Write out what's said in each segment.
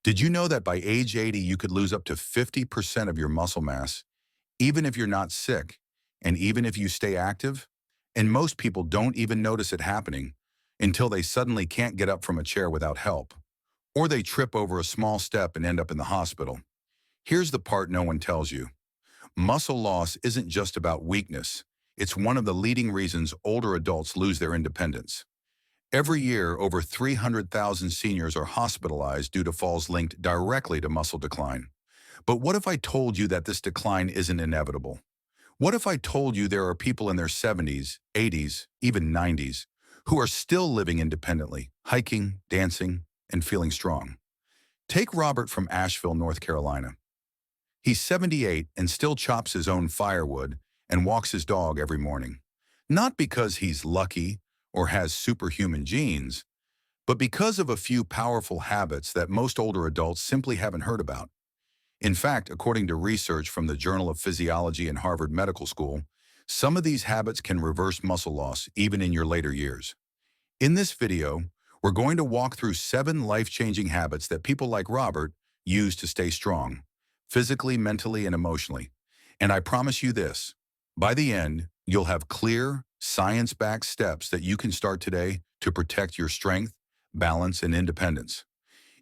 Did you know that by age 80, you could lose up to 50% of your muscle mass, even if you're not sick, and even if you stay active? And most people don't even notice it happening until they suddenly can't get up from a chair without help, or they trip over a small step and end up in the hospital. Here's the part no one tells you. Muscle loss isn't just about weakness. It's one of the leading reasons older adults lose their independence. Every year, over 300,000 seniors are hospitalized due to falls linked directly to muscle decline. But what if I told you that this decline isn't inevitable? What if I told you there are people in their 70s, 80s, even 90s, who are still living independently, hiking, dancing, and feeling strong? Take Robert from Asheville, North Carolina. He's 78 and still chops his own firewood and walks his dog every morning. Not because he's lucky or has superhuman genes, but because of a few powerful habits that most older adults simply haven't heard about. In fact, according to research from the Journal of Physiology and Harvard Medical School, some of these habits can reverse muscle loss even in your later years. In this video, we're going to walk through 7 life-changing habits that people like Robert use to stay strong, physically, mentally, and emotionally. And I promise you this, by the end, you'll have clear, science-backed steps that you can start today to protect your strength, balance, and independence.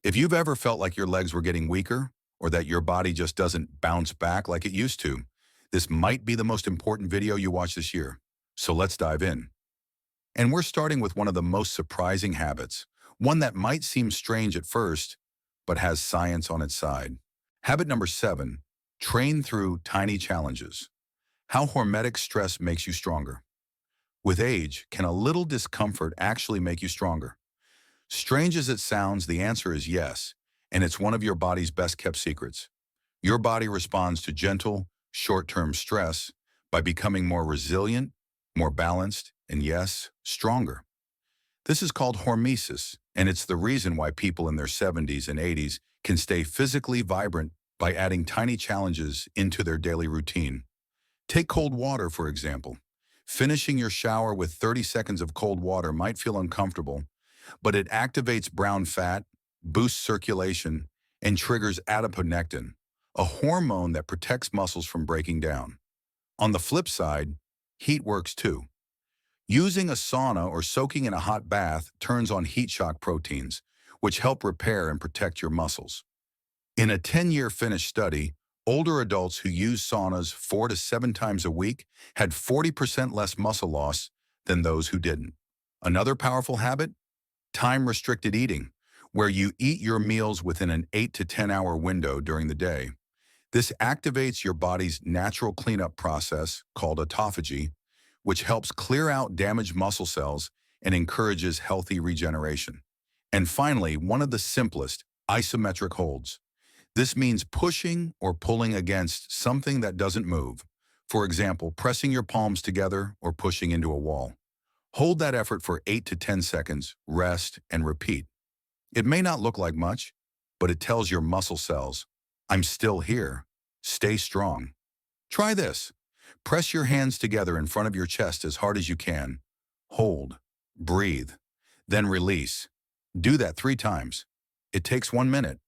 If you've ever felt like your legs were getting weaker, or that your body just doesn't bounce back like it used to, this might be the most important video you watch this year. So let's dive in. And we're starting with one of the most surprising habits, one that might seem strange at first, but has science on its side. Habit number 7, train through tiny challenges. How hormetic stress makes you stronger. With age, can a little discomfort actually make you stronger? Strange as it sounds, the answer is yes, and it's one of your body's best-kept secrets. Your body responds to gentle, short-term stress by becoming more resilient, more balanced, and yes, stronger. This is called hormesis, and it's the reason why people in their 70s and 80s can stay physically vibrant by adding tiny challenges into their daily routine. Take cold water, for example. Finishing your shower with 30 seconds of cold water might feel uncomfortable, but it activates brown fat, boosts circulation, and triggers adiponectin, a hormone that protects muscles from breaking down. On the flip side, heat works too. Using a sauna or soaking in a hot bath turns on heat shock proteins, which help repair and protect your muscles. In a 10-year Finnish study, older adults who used saunas 4 to 7 times a week had 40% less muscle loss than those who didn't. Another powerful habit? Time-restricted eating, where you eat your meals within an 8 to 10-hour window during the day. This activates your body's natural cleanup process, called autophagy, which helps clear out damaged muscle cells and encourages healthy regeneration. And finally, one of the simplest, isometric holds. This means pushing or pulling against something that doesn't move. For example, pressing your palms together or pushing into a wall. Hold that effort for 8 to 10 seconds, rest, and repeat. It may not look like much, but it tells your muscle cells, I'm still here. Stay strong. Try this. Press your hands together in front of your chest as hard as you can. Hold. Breathe. Then release. Do that 3 times. It takes 1 minute.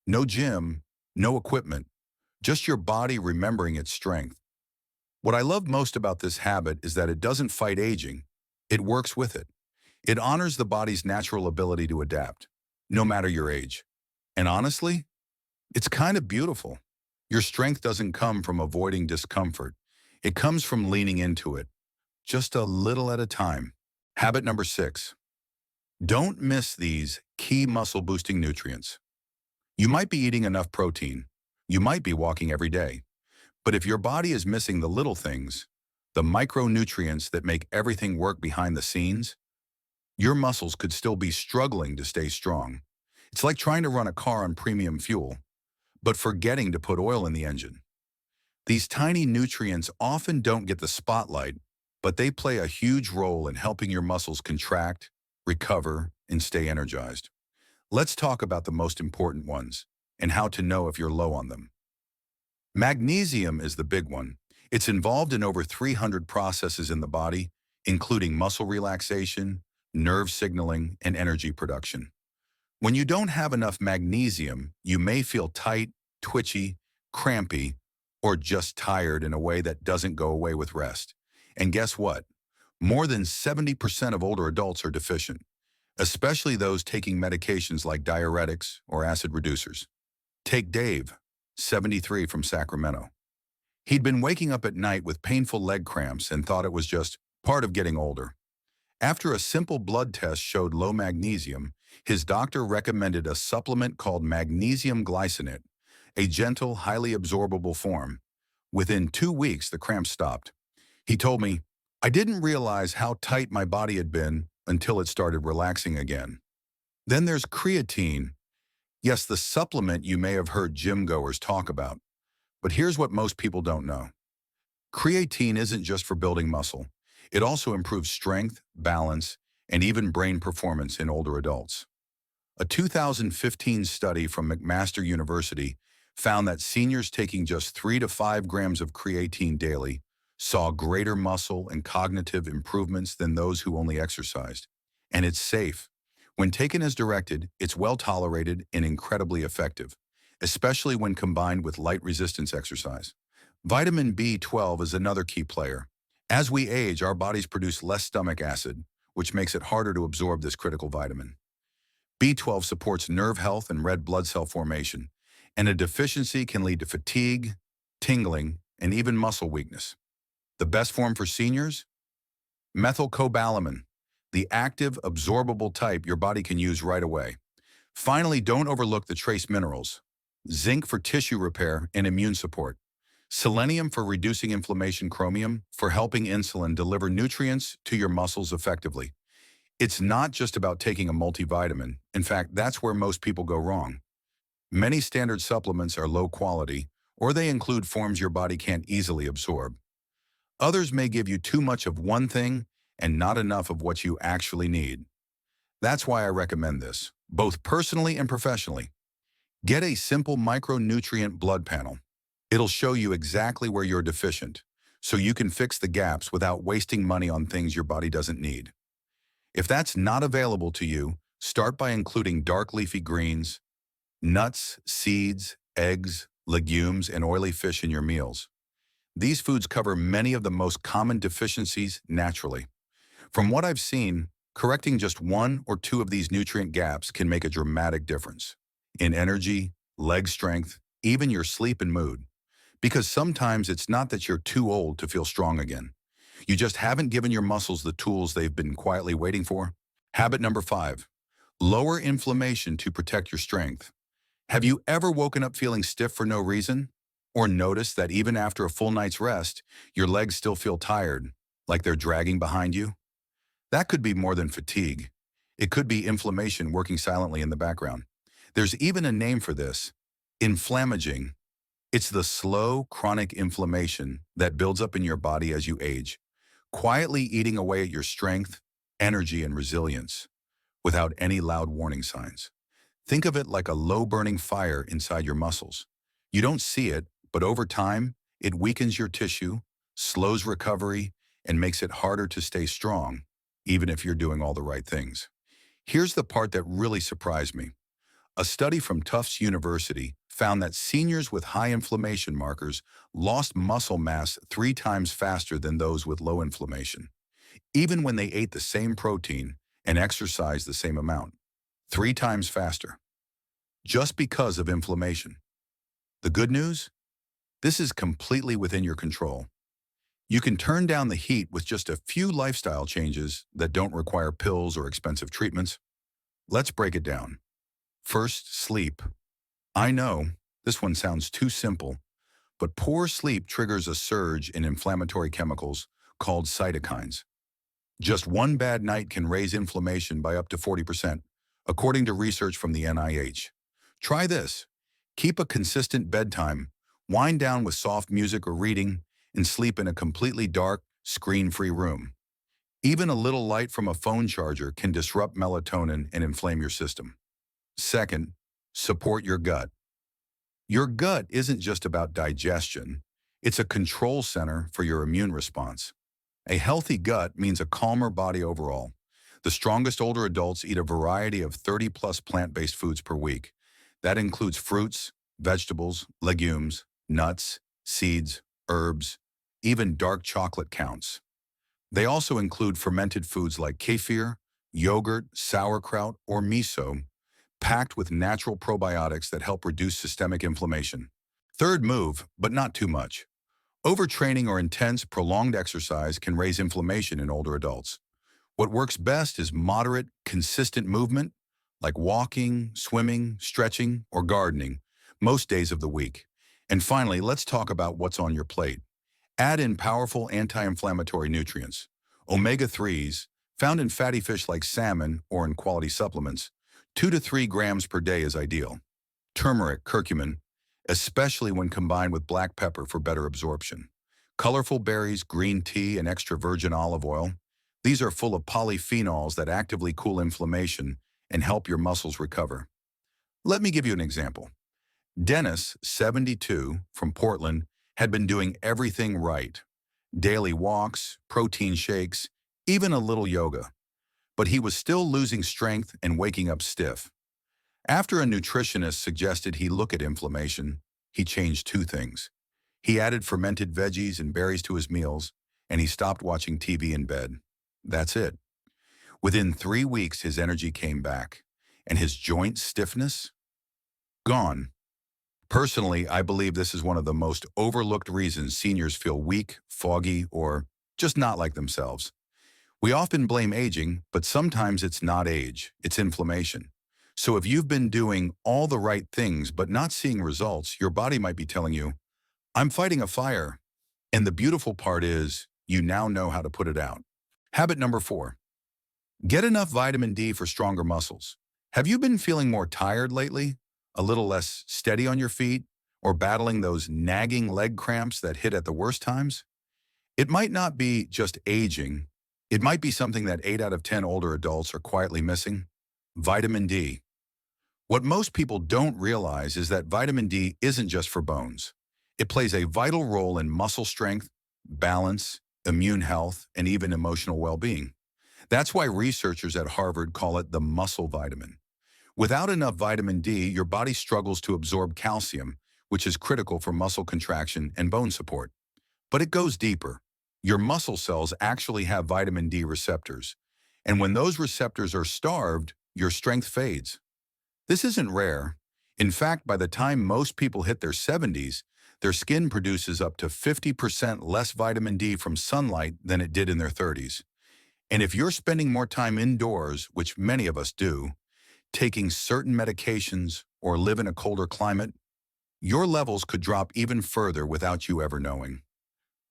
No gym, no equipment, just your body remembering its strength. What I love most about this habit is that it doesn't fight aging. It works with it. It honors the body's natural ability to adapt, no matter your age. And honestly, it's kind of beautiful. Your strength doesn't come from avoiding discomfort. It comes from leaning into it, just a little at a time. Habit number 6. Don't miss these key muscle-boosting nutrients. You might be eating enough protein. You might be walking every day. But if your body is missing the little things, the micronutrients that make everything work behind the scenes, your muscles could still be struggling to stay strong. It's like trying to run a car on premium fuel, but forgetting to put oil in the engine. These tiny nutrients often don't get the spotlight, but they play a huge role in helping your muscles contract, recover, and stay energized. Let's talk about the most important ones and how to know if you're low on them. Magnesium is the big one. It's involved in over 300 processes in the body, including muscle relaxation, nerve signaling, and energy production. When you don't have enough magnesium, you may feel tight, twitchy, crampy, or just tired in a way that doesn't go away with rest. And guess what? More than 70% of older adults are deficient, especially those taking medications like diuretics or acid reducers. Take Dave, 73, from Sacramento. He'd been waking up at night with painful leg cramps and thought it was just part of getting older. After a simple blood test showed low magnesium, his doctor recommended a supplement called magnesium glycinate, a gentle, highly absorbable form. Within 2 weeks, the cramps stopped. He told me, "I didn't realize how tight my body had been until it started relaxing again." Then there's creatine. Yes, the supplement you may have heard gym goers talk about. But here's what most people don't know. Creatine isn't just for building muscle. It also improves strength, balance, and even brain performance in older adults. A 2015 study from McMaster University found that seniors taking just 3 to 5 grams of creatine daily saw greater muscle and cognitive improvements than those who only exercised. And it's safe. When taken as directed, it's well tolerated and incredibly effective, especially when combined with light resistance exercise. Vitamin B12 is another key player. As we age, our bodies produce less stomach acid, which makes it harder to absorb this critical vitamin. B12 supports nerve health and red blood cell formation, and a deficiency can lead to fatigue, tingling, and even muscle weakness. The best form for seniors? Methylcobalamin, the active, absorbable type your body can use right away. Finally, don't overlook the trace minerals. Zinc for tissue repair and immune support. Selenium for reducing inflammation, chromium for helping insulin deliver nutrients to your muscles effectively. It's not just about taking a multivitamin. In fact, that's where most people go wrong. Many standard supplements are low quality, or they include forms your body can't easily absorb. Others may give you too much of one thing and not enough of what you actually need. That's why I recommend this, both personally and professionally. Get a simple micronutrient blood panel. It'll show you exactly where you're deficient, so you can fix the gaps without wasting money on things your body doesn't need. If that's not available to you, start by including dark leafy greens, nuts, seeds, eggs, legumes, and oily fish in your meals. These foods cover many of the most common deficiencies naturally. From what I've seen, correcting just 1 or 2 of these nutrient gaps can make a dramatic difference in energy, leg strength, even your sleep and mood. Because sometimes it's not that you're too old to feel strong again. You just haven't given your muscles the tools they've been quietly waiting for. Habit number 5, lower inflammation to protect your strength. Have you ever woken up feeling stiff for no reason? Or noticed that even after a full night's rest, your legs still feel tired, like they're dragging behind you? That could be more than fatigue. It could be inflammation working silently in the background. There's even a name for this, inflammaging. It's the slow, chronic inflammation that builds up in your body as you age, quietly eating away at your strength, energy, and resilience, without any loud warning signs. Think of it like a low-burning fire inside your muscles. You don't see it, but over time, it weakens your tissue, slows recovery, and makes it harder to stay strong, even if you're doing all the right things. Here's the part that really surprised me. A study from Tufts University found that seniors with high inflammation markers lost muscle mass 3 times faster than those with low inflammation, even when they ate the same protein and exercised the same amount. 3 times faster, just because of inflammation. The good news? This is completely within your control. You can turn down the heat with just a few lifestyle changes that don't require pills or expensive treatments. Let's break it down. First, sleep. I know, this one sounds too simple, but poor sleep triggers a surge in inflammatory chemicals called cytokines. Just one bad night can raise inflammation by up to 40%, according to research from the NIH. Try this. Keep a consistent bedtime, wind down with soft music or reading, and sleep in a completely dark, screen-free room. Even a little light from a phone charger can disrupt melatonin and inflame your system. Second, support your gut. Your gut isn't just about digestion. It's a control center for your immune response. A healthy gut means a calmer body overall. The strongest older adults eat a variety of 30-plus plant-based foods per week. That includes fruits, vegetables, legumes, nuts, seeds, herbs, even dark chocolate counts. They also include fermented foods like kefir, yogurt, sauerkraut, or miso, packed with natural probiotics that help reduce systemic inflammation. Third move, but not too much. Overtraining or intense, prolonged exercise can raise inflammation in older adults. What works best is moderate, consistent movement, like walking, swimming, stretching, or gardening, most days of the week. And finally, let's talk about what's on your plate. Add in powerful anti-inflammatory nutrients. Omega-3s, found in fatty fish like salmon or in quality supplements, 2 to 3 grams per day is ideal. Turmeric, curcumin, especially when combined with black pepper for better absorption. Colorful berries, green tea, and extra virgin olive oil. These are full of polyphenols that actively cool inflammation and help your muscles recover. Let me give you an example. Dennis, 72, from Portland, had been doing everything right. Daily walks, protein shakes, even a little yoga. But he was still losing strength and waking up stiff. After a nutritionist suggested he look at inflammation, he changed two things. He added fermented veggies and berries to his meals, and he stopped watching TV in bed. That's it. Within 3 weeks, his energy came back, and his joint stiffness, gone. Personally, I believe this is one of the most overlooked reasons seniors feel weak, foggy, or just not like themselves. We often blame aging, but sometimes it's not age, it's inflammation. So if you've been doing all the right things but not seeing results, your body might be telling you, I'm fighting a fire. And the beautiful part is, you now know how to put it out. Habit number 4. Get enough vitamin D for stronger muscles. Have you been feeling more tired lately? A little less steady on your feet? Or battling those nagging leg cramps that hit at the worst times? It might not be just aging. It might be something that 8 out of 10 older adults are quietly missing. Vitamin D. What most people don't realize is that vitamin D isn't just for bones. It plays a vital role in muscle strength, balance, immune health, and even emotional well-being. That's why researchers at Harvard call it the muscle vitamin. Without enough vitamin D, your body struggles to absorb calcium, which is critical for muscle contraction and bone support. But it goes deeper. Your muscle cells actually have vitamin D receptors. And when those receptors are starved, your strength fades. This isn't rare. In fact, by the time most people hit their 70s, their skin produces up to 50% less vitamin D from sunlight than it did in their 30s. And if you're spending more time indoors, which many of us do, taking certain medications, or live in a colder climate, your levels could drop even further without you ever knowing.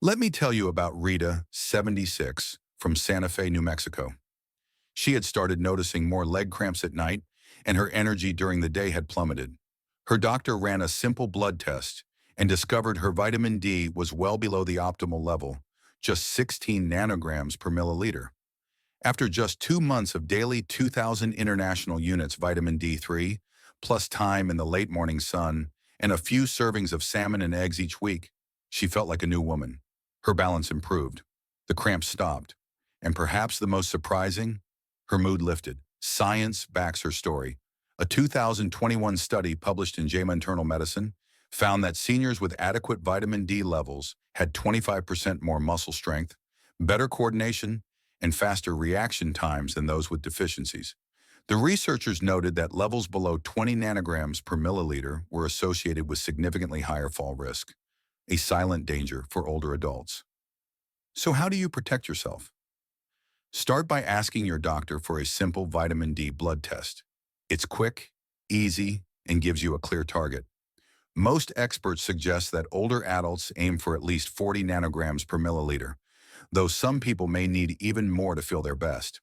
Let me tell you about Rita, 76, from Santa Fe, New Mexico. She had started noticing more leg cramps at night, and her energy during the day had plummeted. Her doctor ran a simple blood test and discovered her vitamin D was well below the optimal level, just 16 nanograms per milliliter. After just 2 months of daily 2,000 international units vitamin D3, plus time in the late morning sun, and a few servings of salmon and eggs each week, she felt like a new woman. Her balance improved. The cramps stopped. And perhaps the most surprising, her mood lifted. Science backs her story. A 2021 study published in JAMA Internal Medicine found that seniors with adequate vitamin D levels had 25% more muscle strength, better coordination, and faster reaction times than those with deficiencies. The researchers noted that levels below 20 nanograms per milliliter were associated with significantly higher fall risk, a silent danger for older adults. So how do you protect yourself? Start by asking your doctor for a simple vitamin D blood test. It's quick, easy, and gives you a clear target. Most experts suggest that older adults aim for at least 40 nanograms per milliliter, though some people may need even more to feel their best.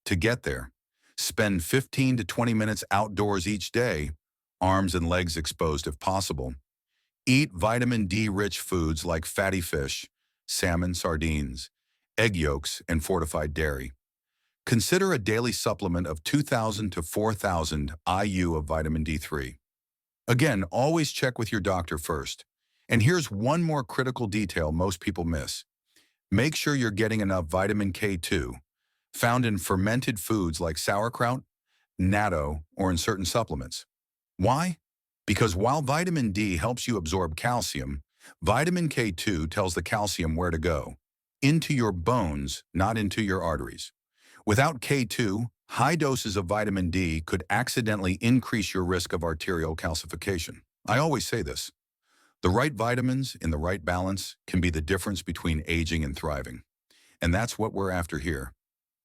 To get there, spend 15 to 20 minutes outdoors each day, arms and legs exposed if possible. Eat vitamin D-rich foods like fatty fish, salmon, sardines, egg yolks, and fortified dairy. Consider a daily supplement of 2,000 to 4,000 IU of vitamin D3. Again, always check with your doctor first. And here's one more critical detail most people miss. Make sure you're getting enough vitamin K2, found in fermented foods like sauerkraut, natto, or in certain supplements. Why? Because while vitamin D helps you absorb calcium, vitamin K2 tells the calcium where to go. Into your bones, not into your arteries. Without K2, high doses of vitamin D could accidentally increase your risk of arterial calcification. I always say this. The right vitamins in the right balance can be the difference between aging and thriving. And that's what we're after here.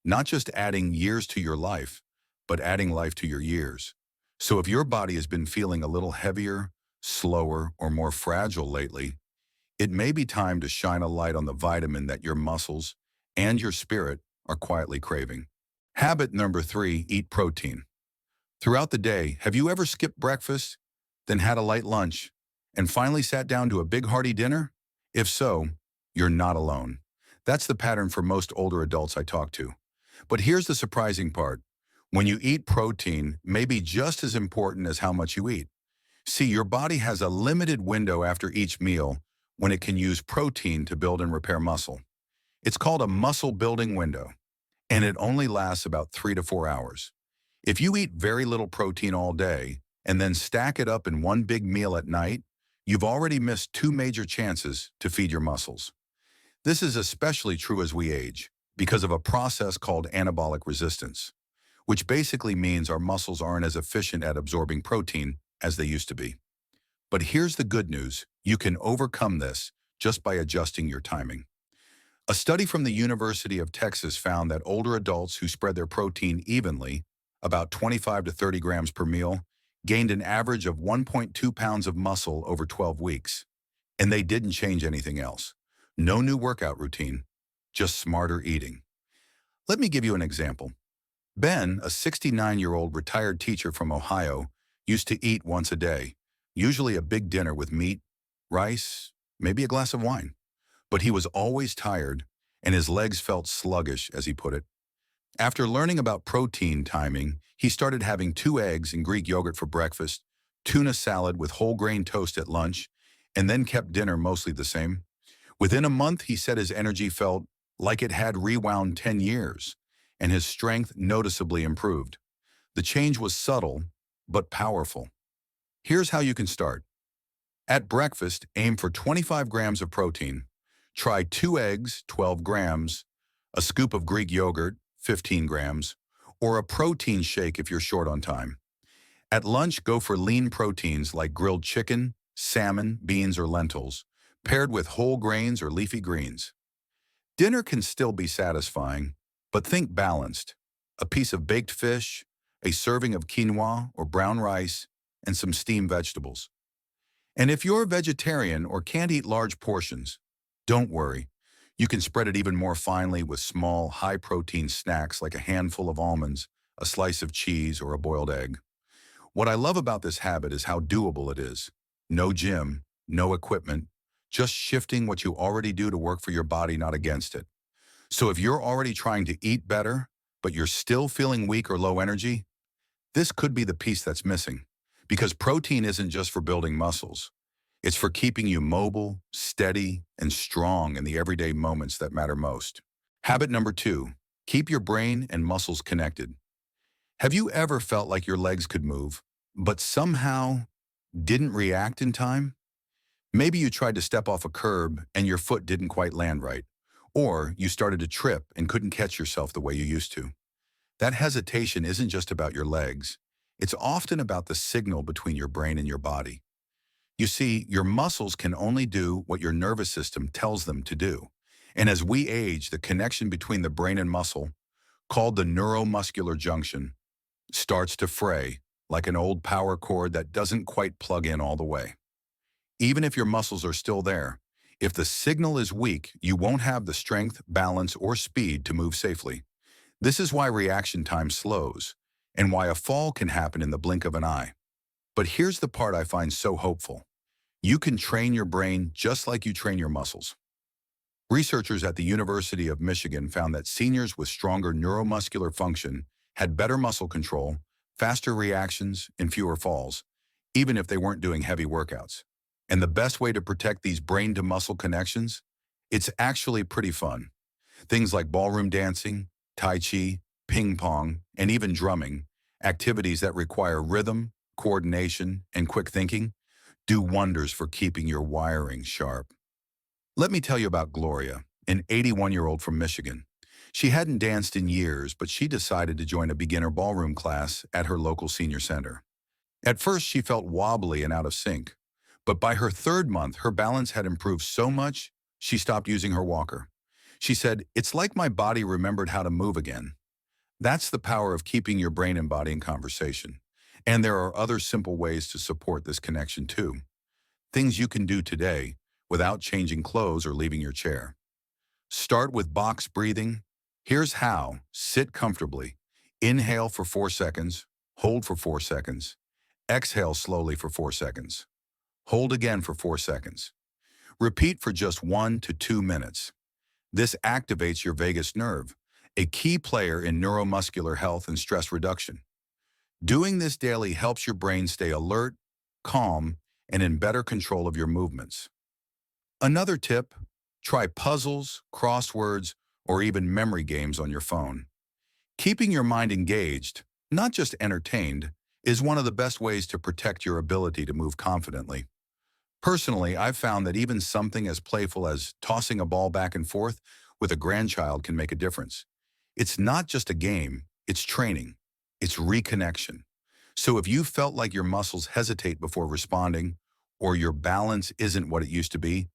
Not just adding years to your life, but adding life to your years. So if your body has been feeling a little heavier, slower, or more fragile lately, it may be time to shine a light on the vitamin that your muscles and your spirit are quietly craving. Habit number 3, eat protein. Throughout the day, have you ever skipped breakfast, then had a light lunch, and finally sat down to a big hearty dinner? If so, you're not alone. That's the pattern for most older adults I talk to. But here's the surprising part. When you eat protein, may be just as important as how much you eat. See, your body has a limited window after each meal when it can use protein to build and repair muscle. It's called a muscle building window, and it only lasts about 3 to 4 hours. If you eat very little protein all day and then stack it up in one big meal at night, you've already missed 2 major chances to feed your muscles. This is especially true as we age because of a process called anabolic resistance, which basically means our muscles aren't as efficient at absorbing protein as they used to be. But here's the good news. You can overcome this just by adjusting your timing. A study from the University of Texas found that older adults who spread their protein evenly, about 25 to 30 grams per meal, gained an average of 1.2 pounds of muscle over 12 weeks. And they didn't change anything else. No new workout routine, just smarter eating. Let me give you an example. Ben, a 69-year-old retired teacher from Ohio, used to eat once a day, usually a big dinner with meat, rice, maybe a glass of wine. But he was always tired, and his legs felt sluggish, as he put it. After learning about protein timing, he started having 2 eggs and Greek yogurt for breakfast, tuna salad with whole grain toast at lunch, and then kept dinner mostly the same. Within a month, he said his energy felt like it had rewound 10 years, and his strength noticeably improved. The change was subtle, but powerful. Here's how you can start. At breakfast, aim for 25 grams of protein. Try 2 eggs, 12 grams, a scoop of Greek yogurt, 15 grams, or a protein shake if you're short on time. At lunch, go for lean proteins like grilled chicken, salmon, beans, or lentils, paired with whole grains or leafy greens. Dinner can still be satisfying, but think balanced. A piece of baked fish, a serving of quinoa or brown rice, and some steamed vegetables. And if you're a vegetarian or can't eat large portions, don't worry. You can spread it even more finely with small, high-protein snacks like a handful of almonds, a slice of cheese, or a boiled egg. What I love about this habit is how doable it is. No gym, no equipment, just shifting what you already do to work for your body, not against it. So if you're already trying to eat better, but you're still feeling weak or low energy, this could be the piece that's missing. Because protein isn't just for building muscles. It's for keeping you mobile, steady, and strong in the everyday moments that matter most. Habit number 2, keep your brain and muscles connected. Have you ever felt like your legs could move, but somehow didn't react in time? Maybe you tried to step off a curb and your foot didn't quite land right. Or you started to trip and couldn't catch yourself the way you used to. That hesitation isn't just about your legs. It's often about the signal between your brain and your body. You see, your muscles can only do what your nervous system tells them to do. And as we age, the connection between the brain and muscle, called the neuromuscular junction, starts to fray like an old power cord that doesn't quite plug in all the way. Even if your muscles are still there, if the signal is weak, you won't have the strength, balance, or speed to move safely. This is why reaction time slows, and why a fall can happen in the blink of an eye. But here's the part I find so hopeful. You can train your brain just like you train your muscles. Researchers at the University of Michigan found that seniors with stronger neuromuscular function had better muscle control, faster reactions, and fewer falls, even if they weren't doing heavy workouts. And the best way to protect these brain-to-muscle connections? It's actually pretty fun. Things like ballroom dancing, Tai Chi, ping pong, and even drumming, activities that require rhythm, coordination, and quick thinking, do wonders for keeping your wiring sharp. Let me tell you about Gloria, an 81-year-old from Michigan. She hadn't danced in years, but she decided to join a beginner ballroom class at her local senior center. At first, she felt wobbly and out of sync, but by her third month, her balance had improved so much, she stopped using her walker. She said, "It's like my body remembered how to move again." That's the power of keeping your brain and body in conversation. And there are other simple ways to support this connection too. Things you can do today without changing clothes or leaving your chair. Start with box breathing. Here's how. Sit comfortably. Inhale for 4 seconds. Hold for 4 seconds. Exhale slowly for 4 seconds. Hold again for 4 seconds. Repeat for just 1 to 2 minutes. This activates your vagus nerve, a key player in neuromuscular health and stress reduction. Doing this daily helps your brain stay alert, calm, and in better control of your movements. Another tip, try puzzles, crosswords, or even memory games on your phone. Keeping your mind engaged, not just entertained, is one of the best ways to protect your ability to move confidently. Personally, I've found that even something as playful as tossing a ball back and forth with a grandchild can make a difference. It's not just a game, it's training, it's reconnection. So if you felt like your muscles hesitate before responding, or your balance isn't what it used to be,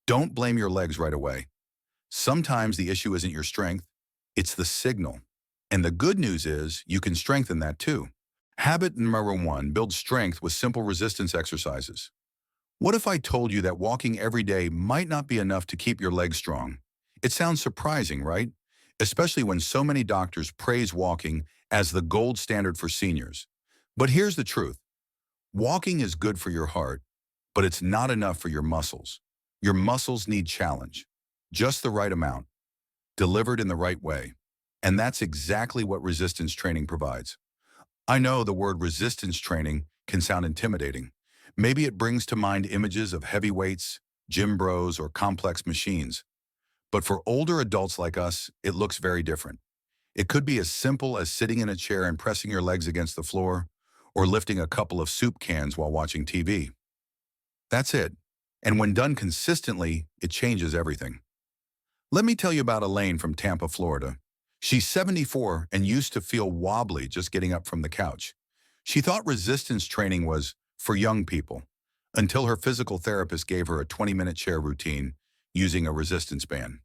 don't blame your legs right away. Sometimes the issue isn't your strength, it's the signal. And the good news is you can strengthen that too. Habit number 1, build strength with simple resistance exercises. What if I told you that walking every day might not be enough to keep your legs strong? It sounds surprising, right? Especially when so many doctors praise walking as the gold standard for seniors. But here's the truth. Walking is good for your heart, but it's not enough for your muscles. Your muscles need challenge, just the right amount, delivered in the right way. And that's exactly what resistance training provides. I know the word resistance training can sound intimidating. Maybe it brings to mind images of heavy weights, gym bros, or complex machines. But for older adults like us, it looks very different. It could be as simple as sitting in a chair and pressing your legs against the floor, or lifting a couple of soup cans while watching TV. That's it. And when done consistently, it changes everything. Let me tell you about Elaine from Tampa, Florida. She's 74 and used to feel wobbly just getting up from the couch. She thought resistance training was for young people, until her physical therapist gave her a 20-minute chair routine using a resistance band.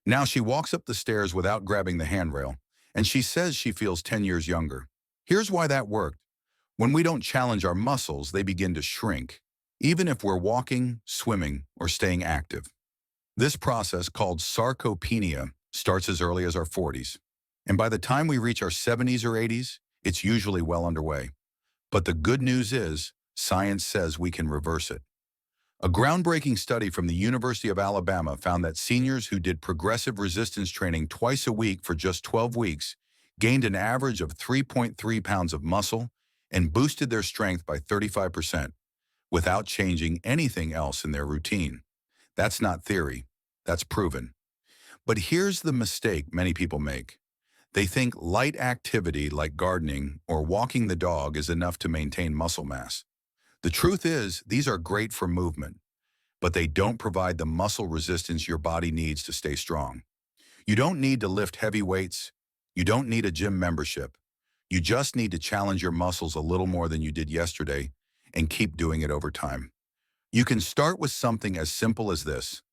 Now she walks up the stairs without grabbing the handrail, and she says she feels 10 years younger. Here's why that worked. When we don't challenge our muscles, they begin to shrink, even if we're walking, swimming, or staying active. This process, called sarcopenia, starts as early as our 40s. And by the time we reach our 70s or 80s, it's usually well underway. But the good news is, science says we can reverse it. A groundbreaking study from the University of Alabama found that seniors who did progressive resistance training twice a week for just 12 weeks gained an average of 3.3 pounds of muscle and boosted their strength by 35% without changing anything else in their routine. That's not theory, that's proven. But here's the mistake many people make. They think light activity like gardening or walking the dog is enough to maintain muscle mass. The truth is, these are great for movement, but they don't provide the muscle resistance your body needs to stay strong. You don't need to lift heavy weights. You don't need a gym membership. You just need to challenge your muscles a little more than you did yesterday and keep doing it over time. You can start with something as simple as this.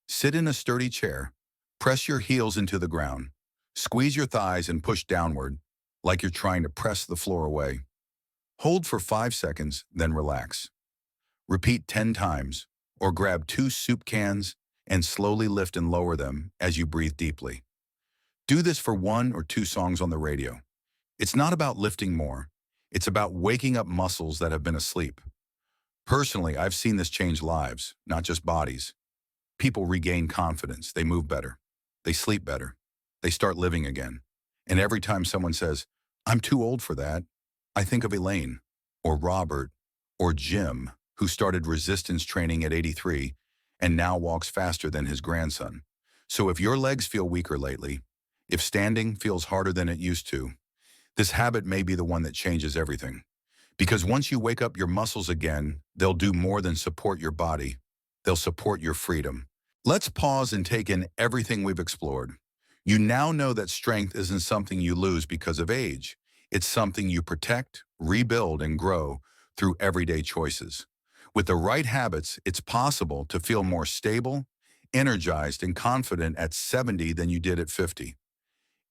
Sit in a sturdy chair, press your heels into the ground, squeeze your thighs and push downward, like you're trying to press the floor away. Hold for 5 seconds, then relax. Repeat 10 times, or grab 2 soup cans and slowly lift and lower them as you breathe deeply. Do this for 1 or 2 songs on the radio. It's not about lifting more. It's about waking up muscles that have been asleep. Personally, I've seen this change lives, not just bodies. People regain confidence, they move better, they sleep better, they start living again. And every time someone says, "I'm too old for that," I think of Elaine, or Robert, or Jim, who started resistance training at 83 and now walks faster than his grandson. So if your legs feel weaker lately, If standing feels harder than it used to, this habit may be the one that changes everything. Because once you wake up your muscles again, they'll do more than support your body. They'll support your freedom. Let's pause and take in everything we've explored. You now know that strength isn't something you lose because of age. It's something you protect, rebuild, and grow through everyday choices. With the right habits, it's possible to feel more stable, energized, and confident at 70 than you did at 50.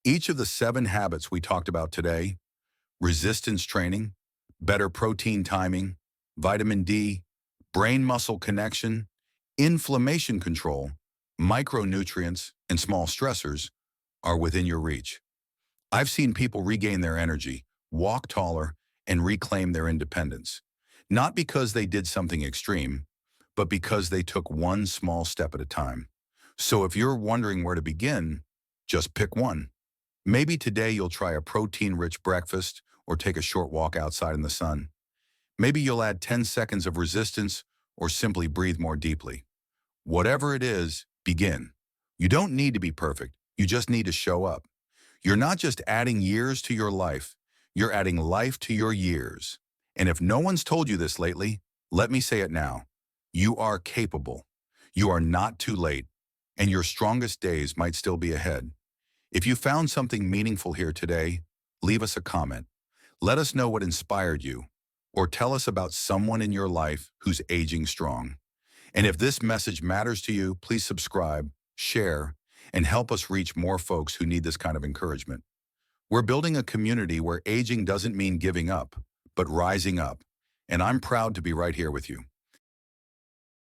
Each of the 7 habits we talked about today, resistance training, better protein timing, vitamin D, brain-muscle connection, inflammation control, micronutrients, and small stressors, are within your reach. I've seen people regain their energy, walk taller, and reclaim their independence. Not because they did something extreme, but because they took one small step at a time. So if you're wondering where to begin, just pick one. Maybe today you'll try a protein-rich breakfast or take a short walk outside in the sun. Maybe you'll add 10 seconds of resistance or simply breathe more deeply. Whatever it is, begin. You don't need to be perfect. You just need to show up. You're not just adding years to your life, you're adding life to your years. And if no one's told you this lately, let me say it now. You are capable. You are not too late, and your strongest days might still be ahead. If you found something meaningful here today, leave us a comment. Let us know what inspired you, or tell us about someone in your life who's aging strong. And if this message matters to you, please subscribe, share, and help us reach more folks who need this kind of encouragement. We're building a community where aging doesn't mean giving up, but rising up. And I'm proud to be right here with you.